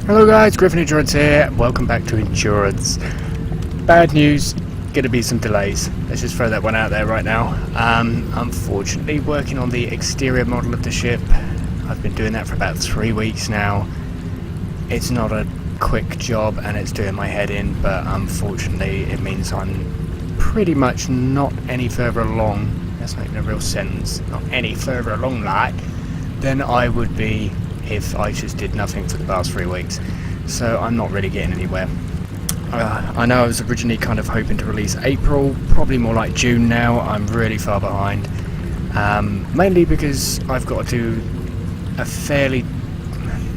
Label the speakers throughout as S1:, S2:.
S1: Hello guys, Griffin Endurance here. Welcome back to Endurance. Bad news, gonna be some delays. Let's just throw that one out there right now. Unfortunately, working on the exterior model of the ship. I've been doing that for about 3 weeks now. It's not a quick job and it's doing my head in, but unfortunately it means I'm pretty much not any further along. That's not even a real sentence. Not any further along like than I would be if I just did nothing for the past 3 weeks. So I'm not really getting anywhere. I know I was originally kind of hoping to release April, probably more like June now. I'm really far behind. Mainly because I've got to do a fairly,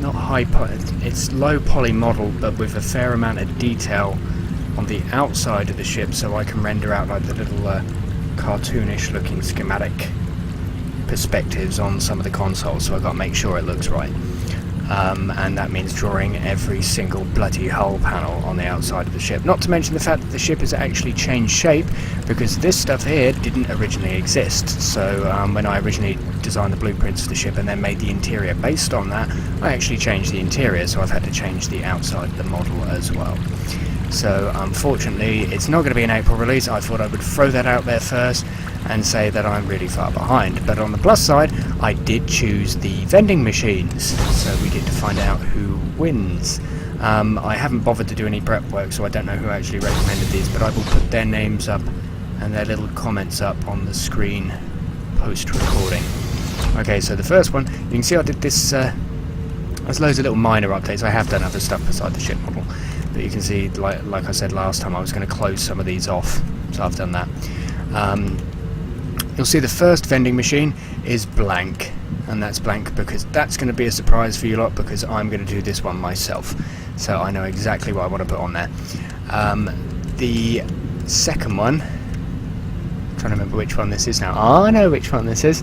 S1: not high poly, it's low poly model, but with a fair amount of detail on the outside of the ship, so I can render out like the little cartoonish looking schematic perspectives on some of the consoles, so I've got to make sure it looks right. And that means drawing every single bloody hull panel on the outside of the ship. Not to mention the fact that the ship has actually changed shape, because this stuff here didn't originally exist. So when I originally designed the blueprints for the ship and then made the interior based on that, I actually changed the interior, so I've had to change the outside of the model as well. So unfortunately it's not going to be an April release. I thought I would throw that out there first and say that I'm really far behind. But on the plus side, I did choose the vending machines, so we get to find out who wins. I haven't bothered to do any prep work, so I don't know who actually recommended these, but I will put their names up and their little comments up on the screen post-recording. Okay, so the first one, you can see I did this, there's loads of little minor updates. I have done other stuff beside the ship model, but you can see, like I said last time, I was going to close some of these off, so I've done that. You'll see the first vending machine is blank, and that's blank because that's going to be a surprise for you lot, because I'm going to do this one myself, so I know exactly what I want to put on there. The second one, I'm trying to remember which one this is now. Oh, I know which one this is.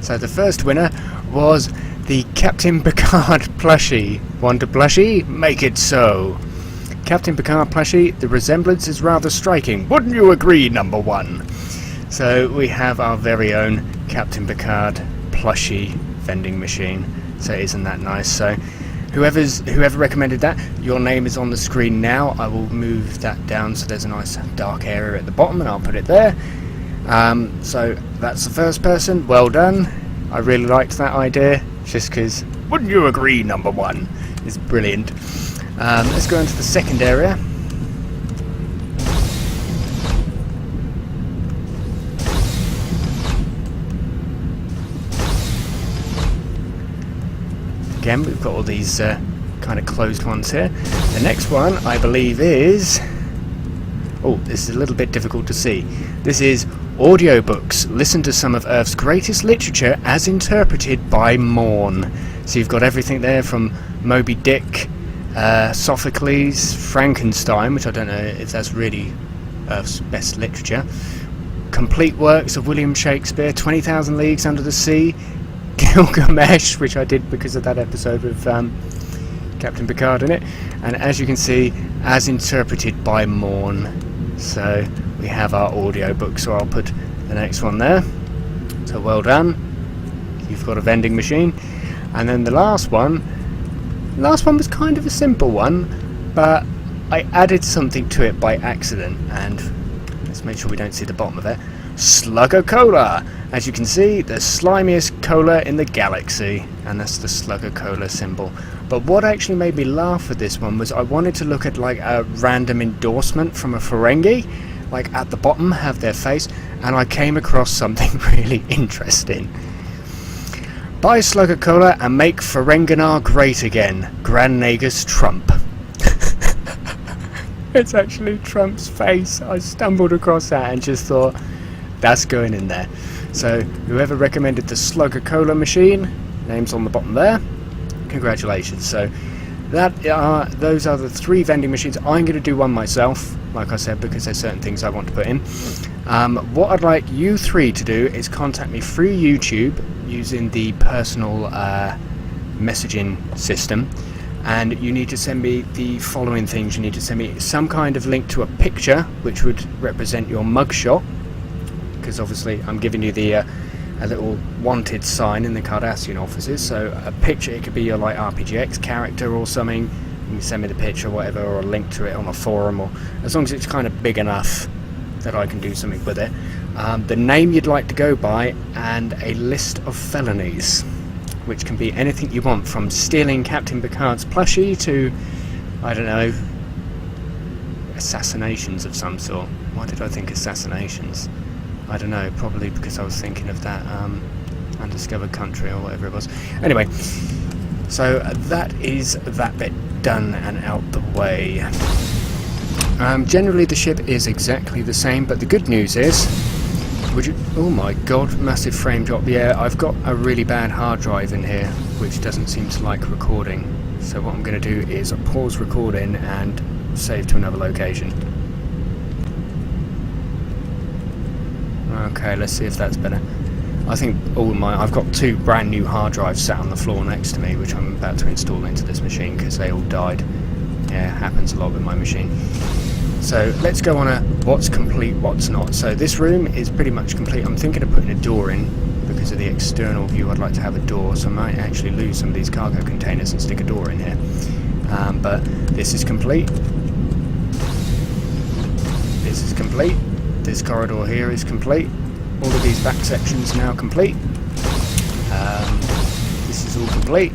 S1: So the first winner was the Captain Picard plushie. Want a plushie? Make it so. Captain Picard plushie, the resemblance is rather striking. Wouldn't you agree, number one? So we have our very own Captain Picard plushie vending machine. So isn't that nice? So whoever recommended that, your name is on the screen now. I will move that down so there's a nice dark area at the bottom, and I'll put it there. So that's the first person. Well done. I really liked that idea, just because wouldn't you agree, number one? It's brilliant. Let's go into the second area. Again, we've got all these kind of closed ones here. The next one, I believe, is... Oh, this is a little bit difficult to see. This is audiobooks. Listen to some of Earth's greatest literature as interpreted by Morn. So you've got everything there from Moby Dick, Sophocles, Frankenstein, which I don't know if that's really Earth's best literature, complete works of William Shakespeare, 20,000 Leagues Under the Sea, Gilgamesh, which I did because of that episode with Captain Picard in it, and as you can see, as interpreted by Morn. So we have our audiobook, so I'll put the next one there. So well done, you've got a vending machine. And then the last one was kind of a simple one, but I added something to it by accident, and let's make sure we don't see the bottom of it. Slugger Cola! As you can see, the slimiest cola in the galaxy, and that's the Slugger Cola symbol. But what actually made me laugh with this one was I wanted to look at like a random endorsement from a Ferengi, like at the bottom have their face, and I came across something really interesting. Buy Slugger Cola and make Ferenginar great again. Grand Nagus Trump. It's actually Trump's face. I stumbled across that and just thought, that's going in there. So whoever recommended the Slugger Cola machine, name's on the bottom there, congratulations. So those are the 3 vending machines. I'm going to do one myself, like I said, because there's certain things I want to put in. What I'd like you 3 to do is contact me through YouTube using the personal messaging system, and you need to send me the following things. You need to send me some kind of link to a picture which would represent your mugshot, because obviously I'm giving you the a little wanted sign in the Cardassian offices, so a picture, it could be your like RPGX character or something, You can send me the picture or whatever, or a link to it on a forum, or as long as it's kind of big enough that I can do something with it. The name you'd like to go by, and a list of felonies, which can be anything you want, from stealing Captain Picard's plushie to, I don't know, assassinations of some sort. Why did I think assassinations? I don't know, probably because I was thinking of that Undiscovered Country or whatever it was. Anyway, so that is that bit done and out the way. Generally the ship is exactly the same, but the good news is, oh my god, massive frame drop. Yeah, I've got a really bad hard drive in here which doesn't seem to like recording, so what I'm going to do is pause recording and save to another location. Okay, let's see if that's better. I think I've got 2 brand new hard drives sat on the floor next to me, which I'm about to install into this machine because they all died. Yeah, happens a lot with my machine. So let's go on a what's complete, what's not. So this room is pretty much complete. I'm thinking of putting a door in because of the external view. I'd like to have a door, so I might actually lose some of these cargo containers and stick a door in here. But this is complete. This is complete. This corridor here is complete. All of these back sections now complete. This is all complete.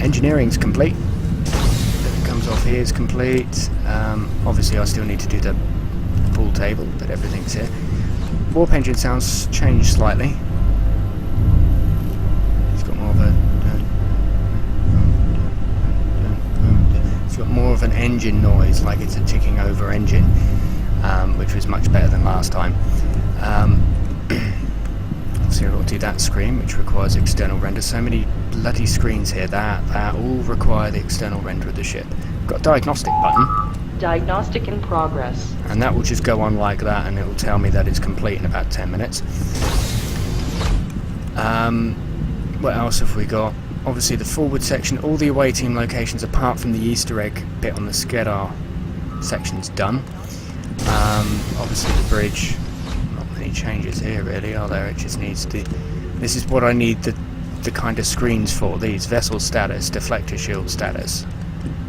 S1: Engineering's complete. That comes off here is complete. Obviously I still need to do the pool table, but everything's here. Warp engine sounds changed slightly. It's got more of a it's got more of an engine noise, like it's a ticking over engine, which was much better than last time. So I'll do that screen, which requires external render. So many bloody screens here that all require the external render of the ship. Got a diagnostic button.
S2: Diagnostic in progress.
S1: And that will just go on like that, and it will tell me that it's complete in about 10 minutes. What else have we got? Obviously the forward section, all the away team locations apart from the Easter egg bit on the Skedar section's done. Obviously the bridge, not many changes here really, are there? It just needs this is what I need the kind of screens for, these vessel status, deflector shield status.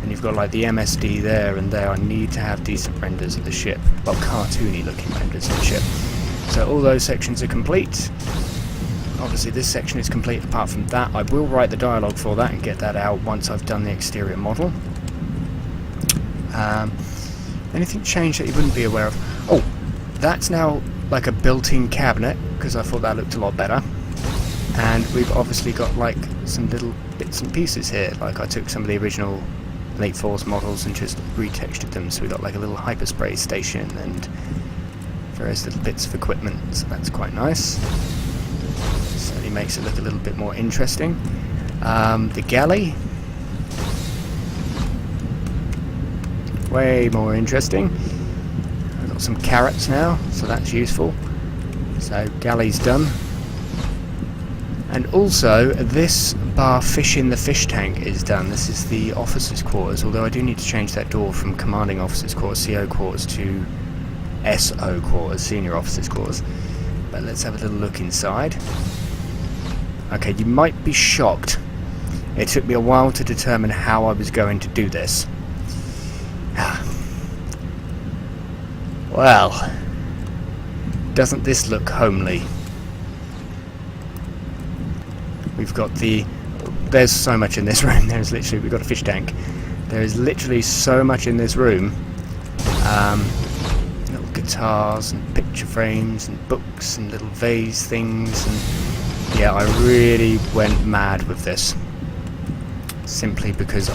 S1: And you've got like the MSD there and there. I need to have decent renders of the ship, well, cartoony looking renders of the ship. So all those sections are complete. Obviously this section is complete apart from that. I will write the dialogue for that and get that out once I've done the exterior model. Anything changed that you wouldn't be aware of? Oh, that's now like a built-in cabinet, because I thought that looked a lot better. And we've obviously got like some little bits and pieces here, like I took some of the original Elite Force models and just retextured them, so we got like a little hyperspray station and various little bits of equipment, so that's quite nice. Certainly makes it look a little bit more interesting. The galley, way more interesting. I've got some carrots now, so that's useful. So galley's done. And also this bar fish in the fish tank is done. This is the officers' quarters, although I do need to change that door from commanding officers' quarters, CO quarters, to SO quarters, senior officers' quarters. But let's have a little look inside. Okay, you might be shocked. It took me a while to determine how I was going to do this. Well, doesn't this look homely? We've got there's so much in this room. We've got a fish tank. There is literally so much in this room. Little guitars and picture frames and books and little vase things, and yeah, I really went mad with this. Simply because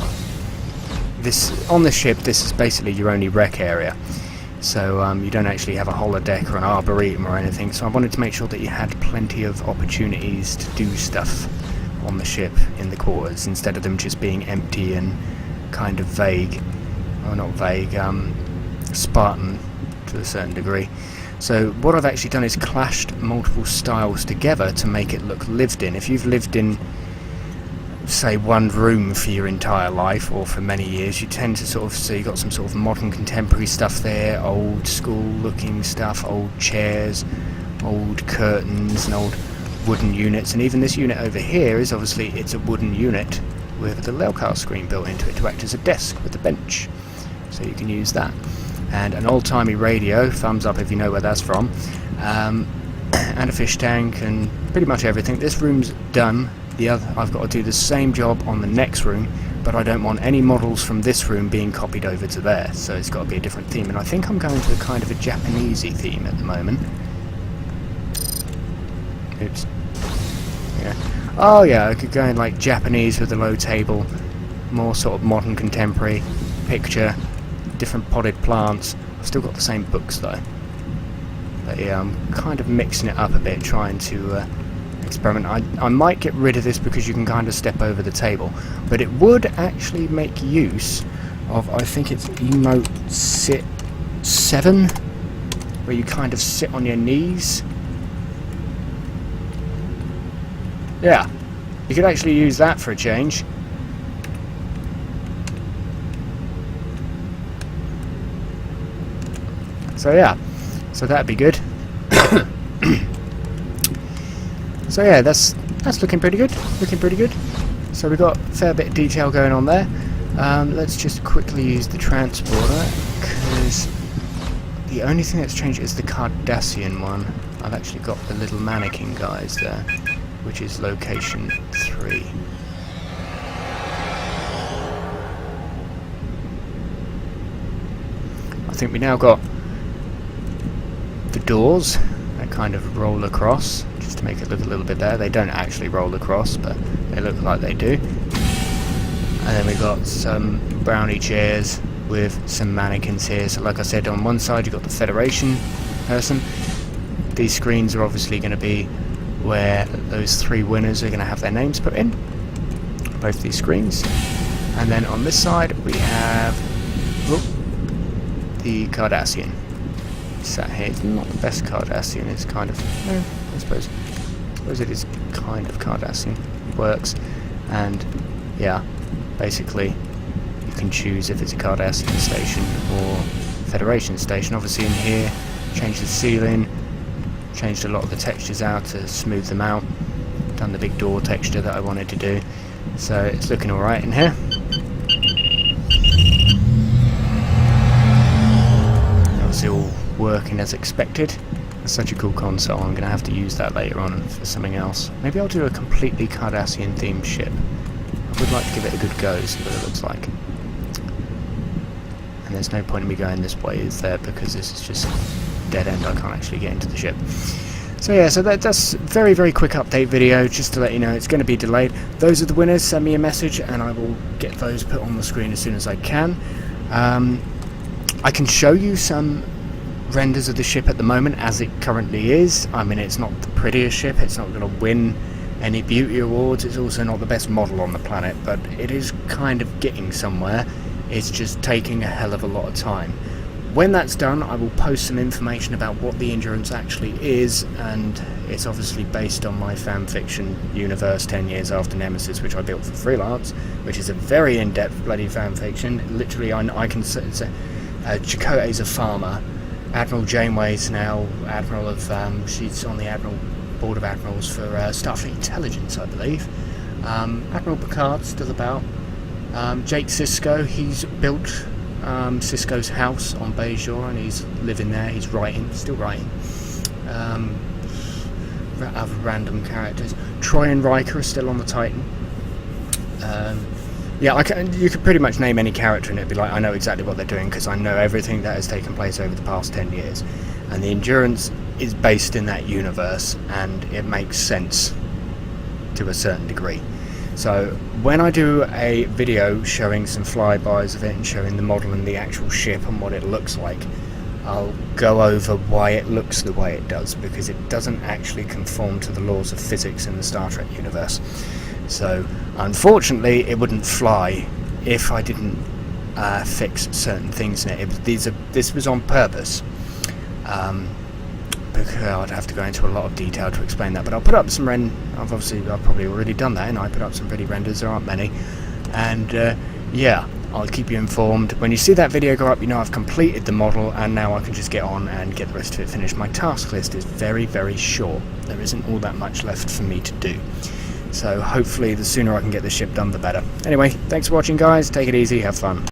S1: on the ship, this is basically your only rec area. So you don't actually have a holodeck or an arboretum or anything, so I wanted to make sure that you had plenty of opportunities to do stuff on the ship in the quarters, instead of them just being empty and kind of vague, or not vague, Spartan to a certain degree. So what I've actually done is clashed multiple styles together to make it look lived in. If you've lived in, say, one room for your entire life or for many years, you tend to sort of see, you've got some sort of modern contemporary stuff there, old school looking stuff, old chairs, old curtains and old wooden units, and even this unit over here is obviously, it's a wooden unit, with a little railcar screen built into it to act as a desk with a bench, so you can use that. And an old-timey radio, thumbs up if you know where that's from, and a fish tank and pretty much everything. This room's done. I've got to do the same job on the next room, but I don't want any models from this room being copied over to there, so it's got to be a different theme, and I think I'm going to a kind of a Japanesey theme at the moment. Oops. Yeah. Oh yeah, I could go in like Japanese with a low table, more sort of modern contemporary picture, different potted plants. I've still got the same books though. But yeah, I'm kind of mixing it up a bit, trying to experiment. I might get rid of this because you can kind of step over the table, but it would actually make use of, I think it's emote sit 7, where you kind of sit on your knees. Yeah, you could actually use that for a change. So yeah, so that'd be good. So yeah, that's looking pretty good. Looking pretty good. So we've got a fair bit of detail going on there. Let's just quickly use the transporter, because the only thing that's changed is the Cardassian one. I've actually got the little mannequin guys there, which is location 3. I think we now got the doors that kind of roll across, just to make it look a little bit there. They don't actually roll across, but they look like they do. And then we've got some brownie chairs with some mannequins here. So like I said, on one side you've got the Federation person. These screens are obviously going to be where those 3 winners are going to have their names put in, both these screens. And then on this side we have the Cardassian sat here. It's not the best Cardassian, it's kind of, I suppose it is kind of Cardassian. It works. And yeah, basically you can choose if it's a Cardassian station or Federation station. Obviously in here, change the ceiling, changed a lot of the textures out to smooth them out, done the big door texture that I wanted to do, so it's looking alright in here. Obviously all working as expected. It's such a cool console, I'm going to have to use that later on for something else. Maybe I'll do a completely Cardassian themed ship. I would like to give it a good go, see what it looks like. And there's no point in me going this way, is there, because this is just dead end. I can't actually get into the ship. So yeah, so that's a very, very quick update video, just to let you know it's going to be delayed. Those are the winners. Send me a message and I will get those put on the screen as soon as I can. I can show you some renders of the ship at the moment as it currently is. I mean, it's not the prettiest ship, it's not going to win any beauty awards, it's also not the best model on the planet, but it is kind of getting somewhere. It's just taking a hell of a lot of time. When that's done, I will post some information about what the Endurance actually is, and it's obviously based on my fanfiction universe 10 years after Nemesis, which I built for freelance, which is a very in-depth bloody fanfiction. Literally, I can say Chakotay's a farmer. Admiral Janeway's now Admiral of, she's on the Board of Admirals for Starfleet Intelligence, I believe. Admiral Picard's still about. Jake Sisko, he's built Sisko's house on Bajor and he's living there, he's writing, still writing. Other random characters. Troy and Riker are still on the Titan. Yeah, you could pretty much name any character and it'd be like, I know exactly what they're doing because I know everything that has taken place over the past 10 years. And the Endurance is based in that universe and it makes sense to a certain degree. So when I do a video showing some flybys of it and showing the model and the actual ship and what it looks like, I'll go over why it looks the way it does, because it doesn't actually conform to the laws of physics in the Star Trek universe. So unfortunately it wouldn't fly if I didn't fix certain things in it. This was on purpose. Because I'd have to go into a lot of detail to explain that, but I'll put up some I've probably already done that, and I put up some pretty renders. There aren't many, and yeah, I'll keep you informed. When you see that video go up, you know I've completed the model, and now I can just get on and get the rest of it finished. My task list is very, very short. There isn't all that much left for me to do. So hopefully the sooner I can get this ship done, the better. Anyway, thanks for watching, guys. Take it easy, have fun.